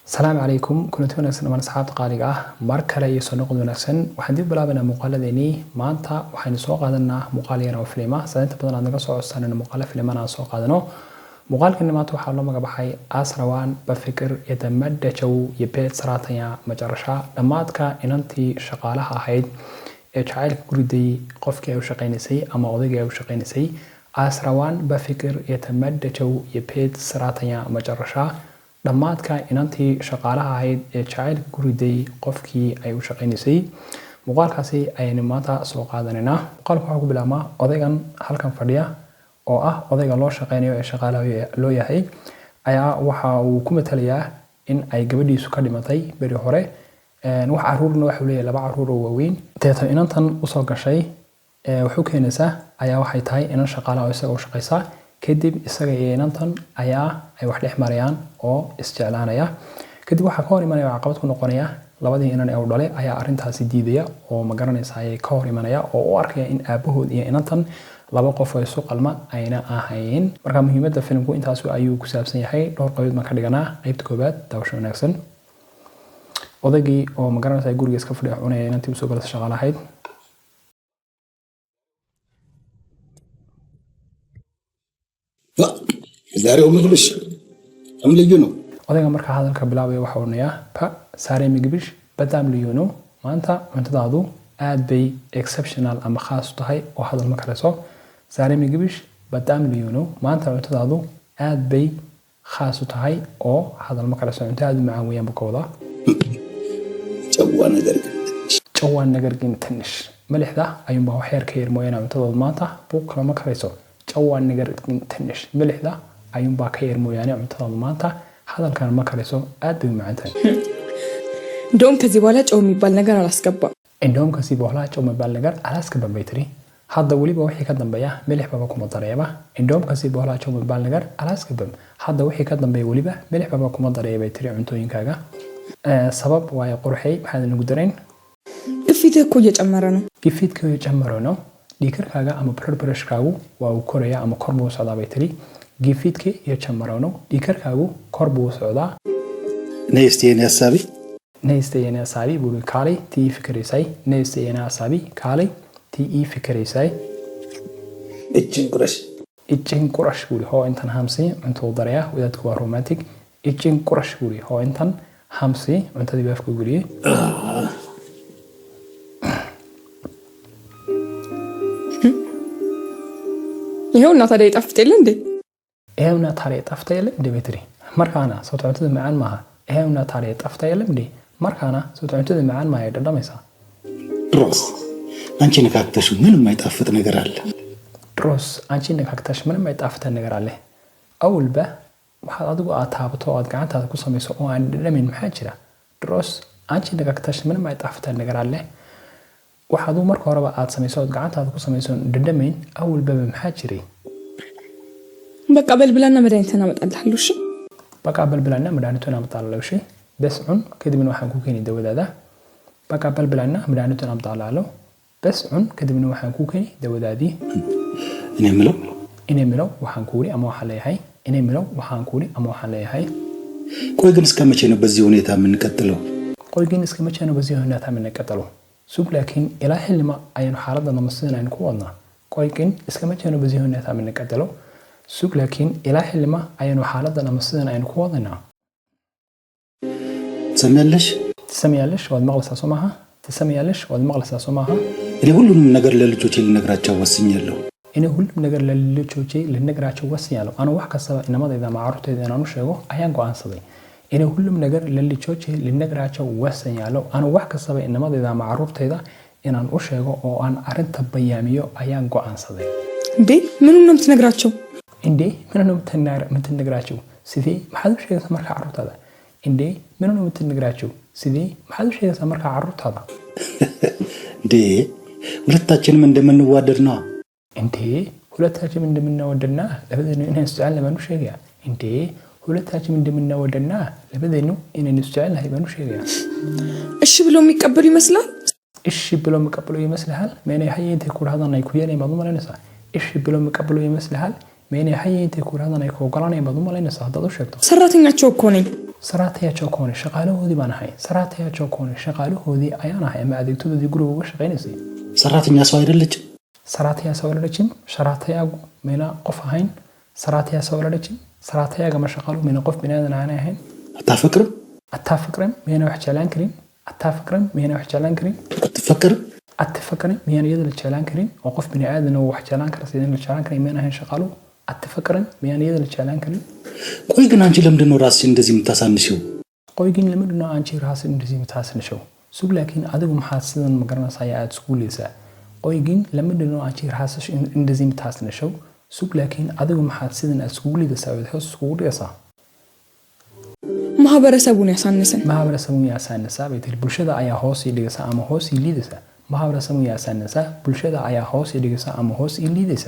السلام عليكم كنت وناكسن من أصحاب قالقة مركلة يسونق وناكسن وحندي بلابنا مقالديني maanta waxaynu soo qaadanaa muqaal yar oo filima saanta badan aad naga soo codsanayna muqaal filimana soo qaadano muqaalkan maanta waxa loo magacaabay asrawaan bafikir yatamadda jaw yabet sarataya majarasha dhamaadka inantii shaqaalaha ahayd ee jacaylka guriday qofkii ay u shaqeynaysay ama odayga ay u shaqeynaysay asrawaan bafikir yatamadda jaw yabet sarataya majarasha dhamaadka inantii shaqaalaha ahayd ee jacaylka guriday qofkii ay u shaqeynaysay muqaalkaasi ayaynu maanta soo qaadanayna muqaalku waxa ku bilaabmaa odaygan halkan fadhiya oo ah odayga loo shaqeynayo ee shaqaalaha loo yahay ayaa waxa uu ku matalayaa in ay gabadhiisu ka dhimatay bari hore wax caruurna waxa uu leeyahay laba caruur oo waaweyn teeto inantan u soo gashay wuxuu keenaysaa ayaa waxay tahay inan shaqaalaha isaga u shaqeysa kadib isaga iyo inantan ayaa ay wax dhex marayaan oo isjeclaanaya kadib waxa ka hor imanaya caqabad ku noqonaya labadii inan ee u dhalay ayaa arintaasi diidaya oo ma garanaysa ay ka hor imanaya oo u arkaya in aabahood iyo inantan laba qof oo isu qalma ayna ahayn marka muhiimadda filimku intaas ayuu ku saabsan yahay dhowr qaybood ma ka dhiganaa qaybta koobaad daawasho wanaagsan odaygii oo ma garanaysa guriga iska fadhiya cunaya inantii u soo galaysa shaqaalahayd زاري ومقبش أم ليونو odayga marka hadalka bilaabaya waxa uu nayaa pa saare migbish badam liyuno maanta cuntadaadu aad bay exceptional ama khaas u tahay oo hadal ma kaleeso saare migbish badam liyuno maanta cuntadaadu aad bay khaas u tahay oo hadal ma kaleeso cuntada macaan weeyaan bukooda jawaan nagargin tanish malixda ayuunba wax yar ka yar mooyaan cuntadooda maanta buu kala ma kaleeso jawaan nagargin tanish malixda ayuunba ka yar mooyaan cuntadooda maanta hadalkan ma kaleeso aad bay macaan tahay እንደውም ከዚህ በኋላ ጨው የሚባል ነገር አላስገባም እንደውም ከዚህ በኋላ ጨው የሚባል ነገር አላስገባም በይትሪ hadda waliba wixii ka dambeeya milix baba kuma dareeba indhoom kasi bohla ጨው የሚባል ነገር አላስገባም hadda wixii ka dambeeya waliba milix baba kuma dareeba በይትሪ cuntooyinkaaga sabab way qurxay maxaa lagu dareen ግፊትህ እኮ እየጨመረ ነው ግፊትህ እየጨመረ ነው dhiigkarkaaga ama blood pressure-kaagu waa uu koraya ama kor buu socdaa በይትሪ ግፊትህ እየጨመረ ነው dhiigkarkaagu kor buu socdaa نيستيني السابي نيستيني السابي بقول كالي تي فكريساي نيستيني السابي كالي تي فكريساي إتشين قرش بقول هو إنتن همسي أنتو ضريا وإذا تكون رومانتيك إتشين قرش بقول هو إنتن همسي أنت دي بافكو بقولي ይሄውና ታዲያ ይጣፍጥል እንዴ ይሄውና ታዲያ ይጣፍጥል እንዴ ቤትሪ markaana soo taantada macaan maaha eeyna taariikh taftayl midi markaana soo taantada macaan maaha dhadhamaysa ድሮስ አንቺ ነካክተሽ ምንም አይጣፍጥ ነገር አለ ድሮስ አንቺ ነካክተሽ ምንም አይጣፍጥ ነገር አለ አውልበ waxa adigu aad taabato aad gacantaada ku sameeyso oo aan dhadhamin maxaa jira ድሮስ አንቺ ነካክተሽ ምንም አይጣፍጥ ነገር አለ waxa adigu marka horeba aad sameeyso aad gacantaada ku sameeyso dhadhamin awalba maxaa jiray በቃ በልብላና መድኃኒትና መጣልሃለሁ እሺ በቃ በልብላና መድኃኒቱን አምጣላለሁ እሺ በስዑን ከድምን waxaan ku keenay dawadaada በቃ በልብላና መድኃኒቱን አምጣላለሁ በስዑን ከድምን waxaan ku keenay dawadaadii እኔ ምለው waxaan ku wari ama waxa leeyahay እኔ ምለው waxaan ku wari ama waxa leeyahay ቆይ ግን እስከ መቼ ነው በዚህ ሁኔታ የምንቀጥለው ቆይ ግን እስከ መቼ ነው በዚህ ሁኔታ የምንቀጥለው ሱቅ لكن الى حلم aynu xaaladana mas'uulin ku wadnaa ቆይ ግን እስከ መቼ ነው በዚህ ሁኔታ የምንቀጥለው سوق لكن إلى حلمة أينو حالتنا مسدنا أين كوضنا تسميالش والمغلسة سماها تسميالش والمغلسة سماها إني كلهم نجر للجوتي لنجراتشوا وسنيالو إني كلهم نجر للجوتي لنجراتشوا وسنيالو أنا واحد كسبة إنما إذا ما عرفت إذا أنا نشجعه أيان قوان صدي إني كلهم نجر للجوتي لنجراتشوا وسنيالو أنا واحد كسبة إنما إذا ما عرفت إذا إن أنا نشجعه أو أنا أرنت بياميو أيان قوان صدي بي منو نمت نجراتشوا إندي منو متنقراتشو سيدي محدو شيء سمرك عروت هذا إندي منو متنقراتشو سيدي محدو شيء سمرك عروت هذا دي ولتاچن من دمن وادرنا إنتي ولتاچن من دمن وادرنا لبدا إنه نستعل لمنو شيء إنتي ولتاچن من دمن وادرنا لبدا إنه نستعل لمنو شيء እሺ ብሎ የሚቀበሉ ይመስላል እሺ ብሎ የሚቀበሉ ይመስላል ማን ያህየት ኩር هذا ነው ይኩየኔ ማዱማ ለነሳ እሺ ብሎ የሚቀበሉ ይመስላል ማን ያህየት ኩር هذا ነው ይኮጋላኔ ማዱማ ለነሳ ዳዶ ሸክቶ ሰራተኛቸው እኮ ነኝ saraatayaasha koone shaqaalahoodii baan ahay saraatayaasha koone shaqaalahoodii ayaan ahay ama adeegtoodii guriga uga shaqeynayay ሰራተኛ ሰው አይደለችም saraataya soo wadajin sharaatayagu meena qof ahayn saraataya soo wadajin saraatayaga ma shaqaalu meena qof binaadan ahayn አታፈቅርም meena wax jeclaan karin atafakram meena wax jeclaan karin atafakram meena iyada la jeclaan karin oo qof binaadan oo wax jeclaan kara sideen la jeclaan karin meena ahayn shaqaalu atafakram meena iyada la jeclaan karin ቆይ ግን አንቺ ለምንድን ነው ራስሽ እንደዚህ የምታሳንሽው ቆይ ግን ለምንድን ነው አንቺ ራስሽ እንደዚህ የምታሳንሽው ሱግ ላኪን adigu maxaa sidan magaranaysaa aad iskuuleysaa ቆይ ግን ለምንድን ነው አንቺ ራስሽ እንደዚህ የምታሳንሽው ሱግ ላኪን adigu maxaa sidan aad iskuuleysaa wada hoos iskugu dhigaysaa ማህበረሰቡን ያሳነሰን ማህበረሰቡን ያሳነሳ በተለይ bulshada ayaa hoos ይልገሳ ama hoos ይሊደሳ ማህበረሰቡን ያሳነሳ bulshada ayaa hoos ይልገሳ ama hoos ይሊደሳ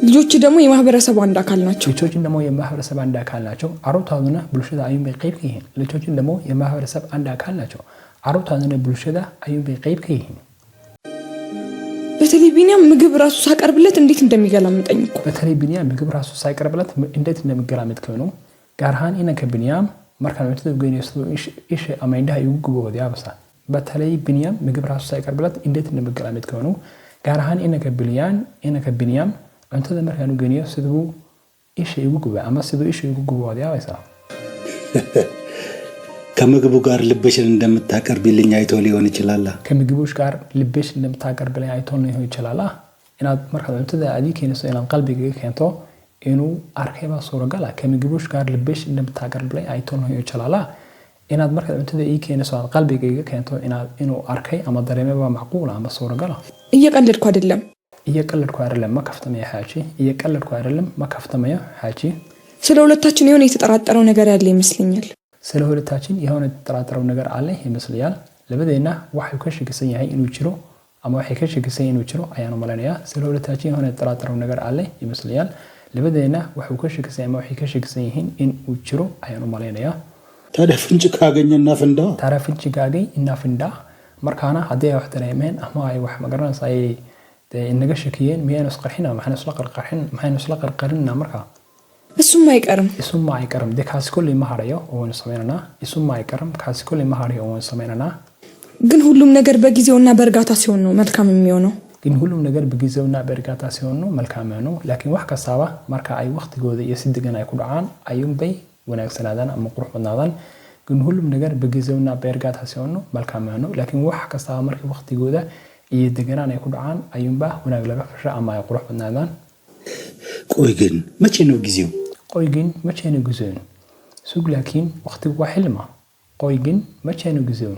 ልጆች ደግሞ የማህበረሰቡ አንድ አካል ናቸው ልጆች ደግሞ የማህበረሰብ አንድ አካል ናቸው አሮታውና bulshada ayuu bay qayb ka yihiin ልጆች ደግሞ የማህበረሰብ አንድ አካል ናቸው አሮታውና bulshada ayuu bay qayb ka yihiin በተለይ ቢኒያም ምግብ ራሱ ሳቀርብለት እንዴት እንደሚገላምጠኝ እኮ በተለይ ቢኒያም ምግብ ራሱ ሳይቀርብለት እንዴት እንደሚገላምጥ ነው ጋርሃን ኢነከ ቢኒያም markaan wada goynaysto isha ama indhaha igu gubooday abasa በተለይ ቢኒያም ምግብ ራሱ ሳይቀርብለት እንዴት እንደሚገላምጥ ነው ጋርሃን ኢነከ ቢኒያም አንተ markaan goynayo sidoo isha igu gubaa ama sidoo isha igu gubooday abasa ከምግቡ ጋር ልብሽን እንደምታቀርብልኝ አይቶ ሊሆን ይችላል ከምግቡሽ ጋር ልብሽ እንደምታቀርብልኝ አይቶ ሊሆን ይችላል inaad markaan cuntada aad keenayso inaad qalbiga keento inuu arkayba suuragala kamigbush gaar libish እንደምታቀርብልኝ አይቶ ነው ይችላል inaad marka cuntada keenayso aad qalbiga keento inuu arkay ama dareemaba macquul ama suuragala እየቀለድኩ አይደለም ma kaftamayo xaaji እየቀለድኩ አይደለም ma kaftamayo xaaji ስለ ሁለታችን የሆነ የተጠራጠረው ነገር ያለ ይመስልኛል ስለ ሁለታችን የሆነ የተጠራጠረው ነገር አለ ይመስልኛል ለበደና waxay ka shakisan yahay inuu jiro ama waxay ka shakisan inuu jiro ayaan umaleynaya ስለ ሁለታችን የሆነ የተጠራጠረው ነገር አለ ይመስልኛል ለበደና waxay ka shakisan ama waxay ka shakisan yihiin in uu jiro ayaan umaleynaya ታደፍንጭ ካገኘና ፍንዳ ታረፍንጭ ካገኝ እና ፍንዳ markaana hadii wax dareemeen ama ay wax magaranaysaa ay inaga shakiyeen miyaan isqarxina maxaynu isla qarqarina markaa እሱም አይቀርም ደካስ ኩሊ ማሃሪዮ ወን ሰሜናና እሱም አይቀርም ካስ ኩሊ ማሃሪዮ ወን ሰሜናና ግን ሁሉም ነገር በጊዜውና በእርጋታ ሲሆን ነው መልካም የሚሆነው ግን ሁሉም ነገር በጊዜውና በእርጋታ ሲሆን ነው መልካም ነው ላኪን wax kastaaba marka ay waqtigooda iyo sidigan ay ku dhacaan ayun bay wanaagsanaadan ama qurux badnaadan ግን ሁሉም ነገር በጊዜውና በእርጋታ ሲሆን ነው መልካም ነው ላኪን wax kastaaba marka waqtigooda iyo deganaan ay ku dhacaan ayun ba wanaag laga fasha ama ay qurux badnaadan ቆይ ግን መቼ ነው ጊዜው ቆይ ግን መቼ ነው ጊዜው ሱግ ላኪን ወቅቱ ዋህልማ ቆይ ግን መቼ ነው ጊዜው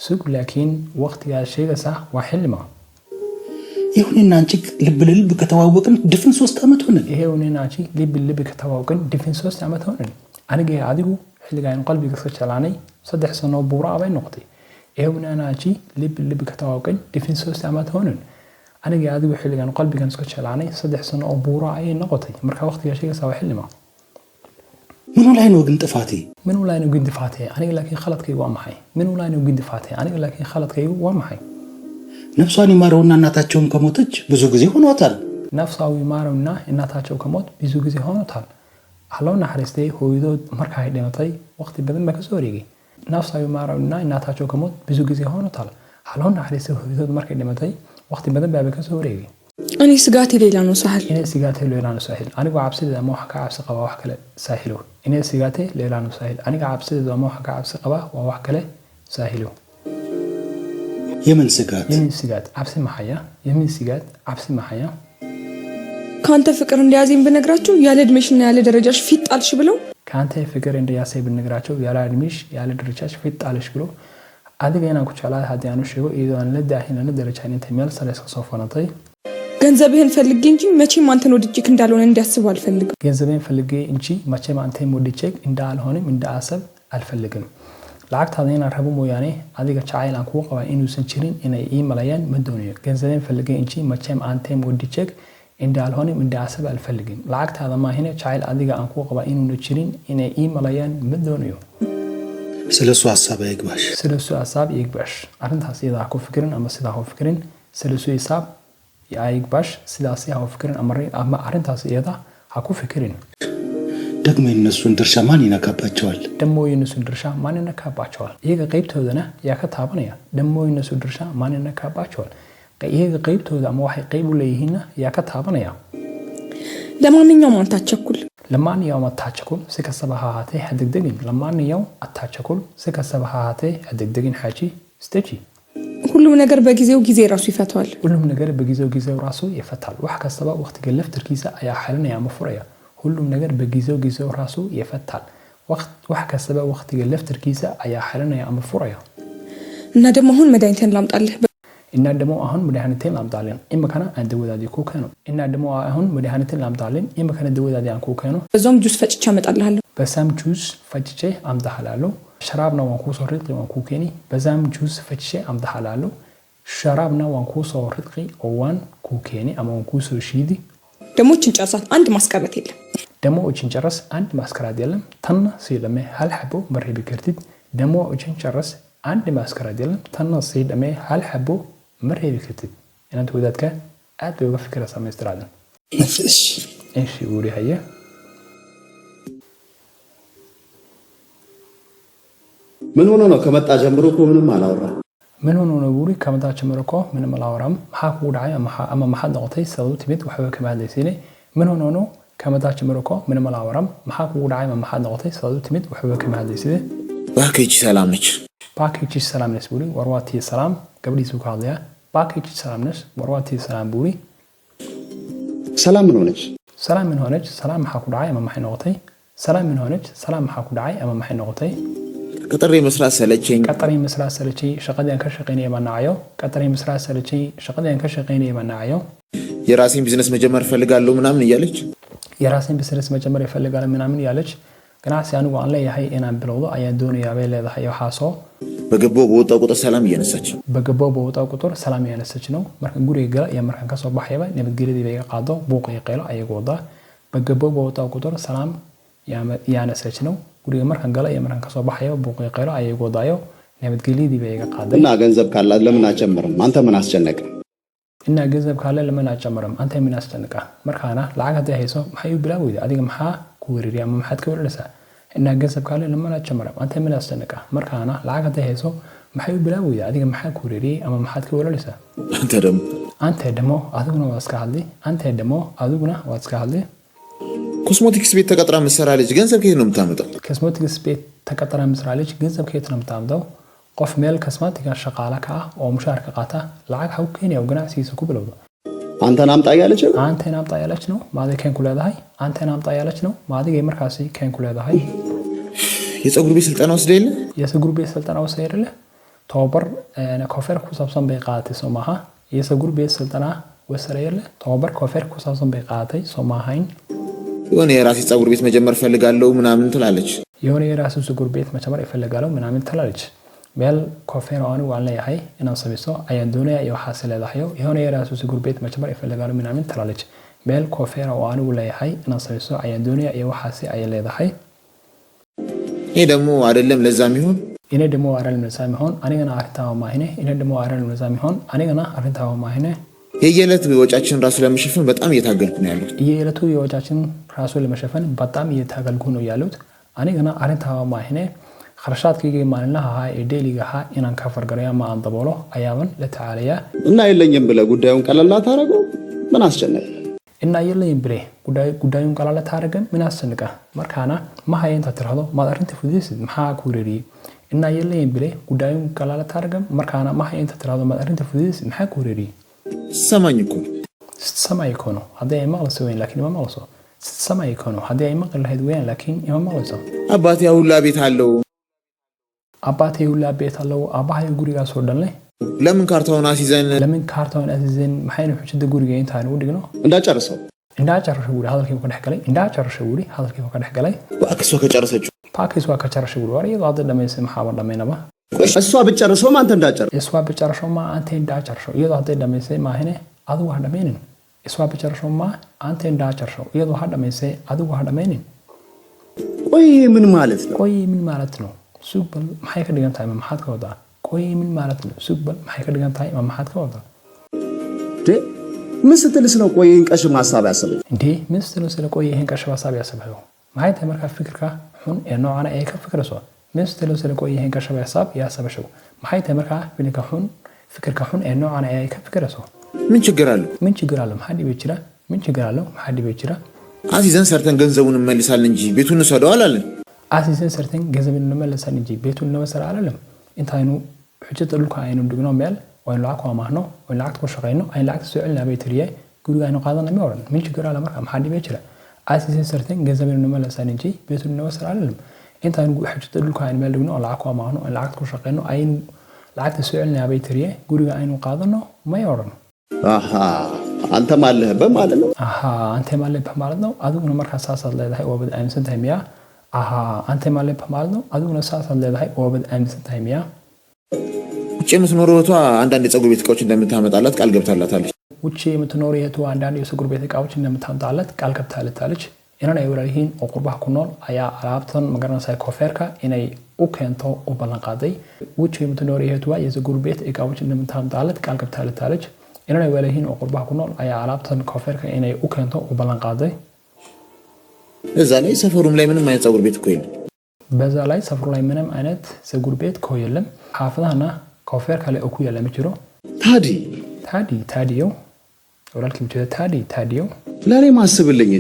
ሱግ ላኪን ወቅቱ ያሸገሳ ዋህልማ ይሁንና አንቺ ልብ ለልብ ከተዋወቅን ድፍን 3 አመት ሆነ ይሄውንና አንቺ ልብ ለልብ ከተዋወቅን ድፍን 3 አመት ሆነ አንገ አዲጉ xilligan qalbiga ka jalaanay 3 sano buura abay noqday ይሄውንና አንቺ ልብ ለልብ ከተዋወቅን ድፍን 3 አመት ሆነ አንገ አዲጉ xilligan qalbigan ka jalaanay 3 sano buura ay noqotay marka waqtiga sheegaysa waahilma ምኑ ላይ ነው ግን ጥፋቴ aniga laakiin khaladkaygu waa maxay ምኑ ላይ ነው ግን ጥፋቴ aniga laakiin khaladkaygu waa maxay ነፍሷን ይማረውና እናታቸውም ከሞተች ብዙ ጊዜ ሆኗታል ነፍሷን ይማረውና እናታቸው ከሞት ብዙ ጊዜ ሆኗታል አላውና ሐሪስቴ ሆይዶድ marka ay dhimatay waqti badan ba ka soo wareegay nafsa ይማረውና እናታቸው ከሞት ብዙ ጊዜ ሆኗታል አላውና ሐሪስቴ ሆይዶድ marka ay dhimatay waqti badan ba ka soo wareegay እኔ ስጋቴ ሌላ ነው ሳህል anigu cabsideeda ma wax ka cabsi qaba wax kale saahilo inay sigaate ሌላ ነው ሳህል aniga cabsideeda ma wax ka cabsi qaba waa wax kale saahilo የምን ስጋት cabsi maxaya ካንተ ፍቅር እንደያዘኝ ብነግራችሁ ያለ እድሜሽና ያለ ደረጃሽ ፊት ጣልሽ ብለው ካንተ ፍቅር እንደያዘኝ ብነግራችሁ ያለ እድሜሽ ያለ ደረጃሽ ፊት ጣልሽ ብለው adiga ku jeclaa hadii aanu sheego iyadoo aan la daahin ana darajaan inta meel sare iska soo fanatay ገንዘብህን ፈልጌ እንጂ መቼም አንተን ወድጄክ እንዳልሆነ እንዲያስቡ አልፈልግም ገንዘብህን ፈልጌ እንጂ መቼም አንተን ወድጄክ እንዳልሆነም እንዳአሰብ አልፈልግም lacagtaadina rabo mooyaane adiga jacayl aan ku qabaa inuusan jirin inay ii malayaan ma doonayo ገንዘብህን ፈልጌ እንጂ መቼም አንተን ወድጄክ እንዳልሆነም እንዳአሰብ አልፈልግም lacagtaada ma ahine jacayl adiga aan ku qabaa inuuna jirin inay ii malayaan ma doonayo ስለሱ ሐሳብ ይግባሽ አrintaas iyada ku fikirin ama sida ku fikirin ስለሱ ሐሳብ ያይግባሽ sidaas yaa ku fikirin ama arintaas iyada ha ku fikirin ደግሞ የነሱን ድርሻ ማን ይነካባቸዋል? ደግሞ የነሱን ድርሻ ማን ይነካባቸዋል? ይሄ ቀይብቶodana yaa ka taabanaya ደግሞ የነሱ ድርሻ ማን ይነካባቸዋል? ይሄ ቀይብቶodana ama waxay qayb u leeyihiin yaa ka taabanaya ለማንኛውም አታቸኩል ለማንኛውም አታቸኩል ሲከሰበህ አሃቴ አደግደግን ለማንኛውም አታቸኩል ሲከሰበህ አሃቴ አደግደግን ሓጂ ስቴጂ ሁሉም ነገር በጊዜው ጊዜ ራሱ ይፈታል ሁሉም ነገር በጊዜው ራሱ ይፈታል wax kastaba waqtiga laftirkiisa ayaa xalinaya ma furaya ሁሉም ነገር በጊዜው ራሱ ይፈታል wax kastaba waqtiga laftirkiisa ayaa xalinaya ama furaya እና ደግሞ አሁን መድኃኒቴን ላምጣልህ እና ደግሞ አሁን መድኃኒቴን ላምጣልህ ኢመከና አንተ ወዳዲ ኮከኖ እና ደግሞ አሁን መድኃኒቴን ላምጣልህ ኢመከና ደወዳዲ አንኩ ኮከኖ በዛም ጁስ ፈጭቼ አመጣልሃለሁ በሳም ጁስ ፈጭቼ አምጣልሃለሁ شرابنا وانكو صورتقي وانكو كيني بزام جوز فتشي ام دحلالو شرابنا وانكو صورتقي وان كو كيني اما وانكو سوشيدي دموچن ጨርሳት አንድ ማስቀረት የለም ደሞችን ጨርስ አንድ ማስቀረት የለም ተና ሲለመ هل حبو مريبي كرتيد ደሞችን ጨርስ አንድ ማስቀረት የለም ተና ሲለመ هل حبو مريبي كرتيد انت ودادك አጥ በፍክረ ሰሜስትራለን እሺ ውሪ ሀየ ምን ሆኖ ነው ከመጣ ጀምሮ እኮ ምንም አላወራ ምን ሆኖ ነው ቡሪ ከመጣ ጀምሮ እኮ ምንም አላወራም ማሐቁ ዳይ አማ ማሐድ ነውተይ ሰውት ቤት ወሐበ ከማለሲኔ ምን ሆኖ ነው ከመጣ ጀምሮ እኮ ምንም አላወራም ማሐቁ ዳይ አማ ማሐድ ነውተይ ሰውት ቤት ወሐበ ከማለሲኔ ባኬጂ ሰላም ነች ባኬጂ ሰላም ነች ቡሪ ወርዋቲ ሰላም ገብዲ ሱካሊያ ባኬጂ ሰላም ነች ወርዋቲ ሰላም ቡሪ ሰላም ምን ሆነች ሰላም ማሐቁ ዳይ አማ ማሐድ ነውተይ ሰላም ምን ሆነች ሰላም ማሐቁ ዳይ አማ ማሐድ ነውተይ ቀጠሬ መስራት ሰለቸኝ ሸቀደን ከሸቀኔ የማናየው ቀጠሬ መስራት ሰለቸኝ ሸቀደን ከሸቀኔ የማናየው የራሴን ቢዝነስ መጀመር ፈልጋለሁ ምናምን እያለች የራሴን ቢዝነስ መጀመር ይፈልጋል ምናምን እያለች ገና ሲያኑ ዋን ላይ ያይ እናን ብለው አያዶን ያበለ ለሃየው ሐሶ በገቦው በወጣው ቁጥር ሰላም እያነሰች ነው marka guriga yamarkan ka soo baxayba nabadgeliyada bay qaado buuq iyo qeylo ayagoo wada በገቦው በወጣው ቁጥር ሰላም ያነሰች ነው guriga markan gala iyo markan ka soo baxayo buuqii qeylo ayagoo daayo nabadgeliyadii bay iga qaaday እና ገንዘብ ካላት ለምን አጨምርም አንተ ምን አስጨነቀ እና ገንዘብ ካለ ለምን አጨምርም አንተ ምን አስጨነቀ markaana lacag haday hayso maxay u bilaawday adiga maxaa ku weerariya ama maxaad ka weeraraysaa እና ገንዘብ ካለ ለምን አጨምርም አንተ ምን አስጨነቀ markaana lacag haday hayso maxay u bilaawday adiga maxaa ku weerariyay ama maxaad ka weeraraysaa አንተ ደግሞ adiguna waad iska hadlay ኮስሞቲክስ ቤት ተቀጥራ መስራ ልጅ ገንዘብ ከየት ነው የምታመጣው ኮስሞቲክስ ቤት ተቀጥራ መስራ ልጅ ገንዘብ ከየት ነው የምታመጣው qof meel ኮስሞቲካ shaqaale ka ah oo mushaarka qaata lacag haw keenay oo ganacsigiisa ku bilowdo አንተን አምጣ ያለች ነው ማዲga keen ku leedahay አንተን አምጣ ያለች ነው ማዲga markaasi keen ku leedahay የፀጉር ቤት ስልጠና ወስደይለ የፀጉር ቤት ስልጠና ወስደይለ ተወበር ኮፈር ku saabsan bay qaadatay Soomaha የፀጉር ቤት ስልጠና ወሰደይለ ተወበር ኮፈር ku saabsan bay qaadatay Soomahayn የሆነ የራሴ ፀጉር ቤት መጀመር ፈልጋለሁ ምናምን ትላለች የሆነ የራሱ ፀጉር ቤት መጀመር ይፈልጋለሁ ምናምን ትላለች ሜል ኮፌራውን ዋላ ያይ እና ሰብሶ አያንዶኒያ የሐሰ ለዳህዮ የሆነ የራሱ ፀጉር ቤት መጀመር ይፈልጋለሁ ምናምን ትላለች ሜል ኮፌራውን ዋላ ያይ እና ሰብሶ አያንዶኒያ የሐሰ አየለዳህይ ይሄ ደግሞ አይደለም ለዛም ይሁን እኔ ደግሞ አራል ለዛም ይሁን አኔና አርታው ማይነ የየለት ወጫችን ራሱ ለመሸፈን በጣም እየታገልኩ ነው ያሉት የየለቱ የወጫችን ራሱ ለመሸፈን በጣም እየታገልኩ ነው ያሉት አኔና አርታው ማይነ خرشاتكي مالنا هاي ዴሊጋ ኢናን ካፈርገሪያ ማን ተቦሎ አያውን ለተዓለያ እና የለኝም ብለ ጉዳዩን ቀለላ ታረገው ምን አስጨነቀ እና የለኝም ብለ ጉዳዩን ቀለላ ታረገ ምን አስጨነቀ markaana ma hayenta tirado ma arinta fudiis maxaa ku reeri እና የለኝም ብለ ጉዳዩን ቀለላ ታረገ markaana ma hayenta tirado ma arinta fudiis maxaa ku reeri ሰማኝ እኮ ነው አday ማለሰ ወይ ላኪን ማለሰ ሰማኝ እኮ ነው አday ማቀል ሄድ ወይ ላኪን ማለሰ አባቴ ሁላ ቤት አለው አባቴ ሁላ ቤት አለው አባዬ ጉሪጋ ሶደልኝ ለምን ካርታውን አሲዘን maxay xushida guriga intaan u dhigno እንዳጨርሰው ጉሪ hadalkii ka dhaxgalay አክሷ ከጨረሰችው ፓኬሷ ከጨረሰችው ጉሪ ወሬ ያው አደለመስ ማሐበር ለመነባ እሷ ብጨርሰው ማንተ እንዳጨርሰው እሷ ብጨርሰው ማ አንተ እንዳጨርሰው ያው አደለመስ ማህነ አዱ ወሃደመን እሷ ብጨርሰው ማ አንተ እንዳጨርሰው ያው ወሃደመስ አዱ ወሃደመን ቆይ ምን ማለት ነው ሱበል maxay ka dhigan tahay maxaad ka wadaa qoy min maalatna ሱበል maxay ka dhigan tahay maxaad ka wadaa ምን ስትልስ ነው ቆይ እንቀሽ ማሳብ ያሰበው እንዴ ምን ስትልስ ነው ቆይ ይሄን ቀሽ ማሳብ ያሰበው maxay tahay markaa fikirka xun ee noocan ay ka fikirayso mistelo sala ku yahay gashay xisaab yaa sabasho maxay tahay markaa fikirka xun ee noocan ay ka fikirayso ምን ችግር አለው maxaa dhibi jira ምን ችግር አለው maxaa dhibi jira አሲዘን ሰርተን ገንዘቡን እንመልሳለን እንጂ ቤቱን እንሰደው አላለን አሲዘን ሰርተን ገንዘቡን እንመልሳለን እንጂ ቤቱን እንመሰራ አላለም intaaynu xujada dhulka aynu dhigno meel waan lacag ku amaahno waan lacag ku shaqeyno ay lacag soo celinaa bay tiriye guriga aynu qaadana ma oran min jira la marka maxaa dhibay jira aasiisan sartan gazabin nima la saninji beetu nima saraalim intaaynu xujada dhulka aynu meel dhigno lacag ku amaahno ay lacag ku shaqeyno ay lacag soo celinaa bay tiriye guriga aynu qaadano ma oran አንተ ማለህበት ማለት ነው አንተ ማለህበት ማለት ነው አዱና marka saasaad leedahay oo bad aaminsan tahay miya አንተ ማለህበት ማለት ነው አዱና saasaad leedahay oo bad aaminsan tahay miya ውጪ የምትኖረው እህቷ አንዳንድ የፀጉር ቤት እቃዎች እንደምታመጣላት ቃል ገብታላታለች ውጪ የምትኖረው እህቷ አንዳንድ የፀጉር ቤት እቃዎች እንደምታመጣላት ቃል ገብታላታለች inaan ay walaalihiin oo qurbaha ku nool ayaa alaabtan magaranaysa koofeerka inay u keento u ballan qaaday wuxuu የምትኖረው እህቷ የፀጉር ቤት እቃዎች እንደምታመጣላት ቃል ገብታላታለች inaan ay walaalihiin oo qurbaha ku nool ayaa alaabtan koofeerka inay u keento u ballan qaaday እዛ ላይ ሰፈሩም ላይ ምንም አይነት ፀጉር ቤት እኮ የለም በዛ ላይ ሰፈሩ ላይ ምንም አይነት ፀጉር ቤት እኮ የለም xaafadahana koofeerka ላይ እኮ ያለ ምችሮ ታዲዮ ወላልክ ምችሮ ታዲዮ ለኔ ማስብልኝ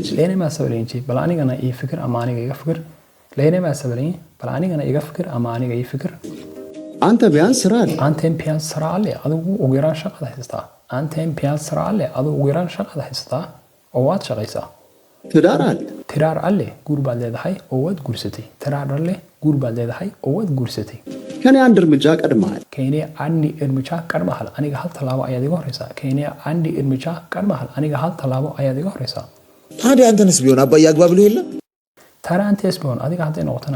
እንጂ በላኒጋና ይፍክር አማኒጋ ይፍክር ለኔ ማስብልኝ በላኒጋና ይፍክር አማኒጋ ይፍክር አንተ ቢያንስ ስራ አለ አንተም ቢያንስ ስራ አለ አዱ ወገራን ሸቀዳ ህስታ አንተም ቢያንስ ስራ አለ አዱ ወገራን ሸቀዳ ህስታ ኦዋት ሸቀይሳ ትዳር አለ ጉርባል ለዳይ ኦዋት ጉርሰቲ ትዳር አለ ጉርባል ለዳይ ኦዋት ጉርሰቲ ከኔ አንድ እርምጃ ቀድመሃል አኒጋ ሀል ተላባ አያዲጋ ሆሬሳ ከኔ አንድ እርምጃ ቀድመሃል አኒጋ ሀል ተላባ አያዲጋ ሆሬሳ ታዲያ አንተንስ ቢሆን አባዬ አግባ ብሎ የለም ታዲያ አንተስ ቢሆን አዲጋ ሀደ ነውተና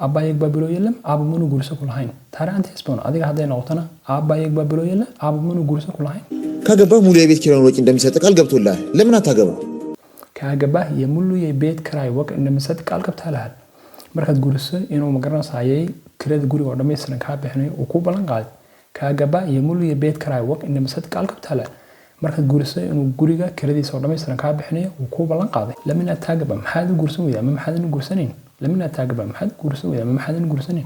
አባዬ አግባ ብሎ የለም አብሙኑ ጉርሰ ኩልሃይን ታዲያ አንተስ ቢሆን አዲጋ ሀደ ነውተና አባዬ አግባ ብሎ የለም አብሙኑ ጉርሰ ኩልሃይን ከገባህ ሙሉ የቤት ኪራዩን ወጪ እንደሚሰጥ ቃል ገብቶልሃል ለምን አታገባ ከገባህ የሙሉ የቤት ኪራይ ወጪ እንደሚሰጥ ቃል ገብቶልሃል markaad guriso inuu magaranayay kirada guriga oo dhameystiran ka bixinayo oo ku balan qaad kaagaba yimul iyo beed karay waq in masad qaal qabtala markaad guriso inuu guriga kiradiisa oo dhameystiran ka bixinayo oo ku balan qaaday lamina taagaba maxaad gursan weeyay ama maxaad gursanin lamina taagaba maxaad gursan weeyay ama maxaad gursanin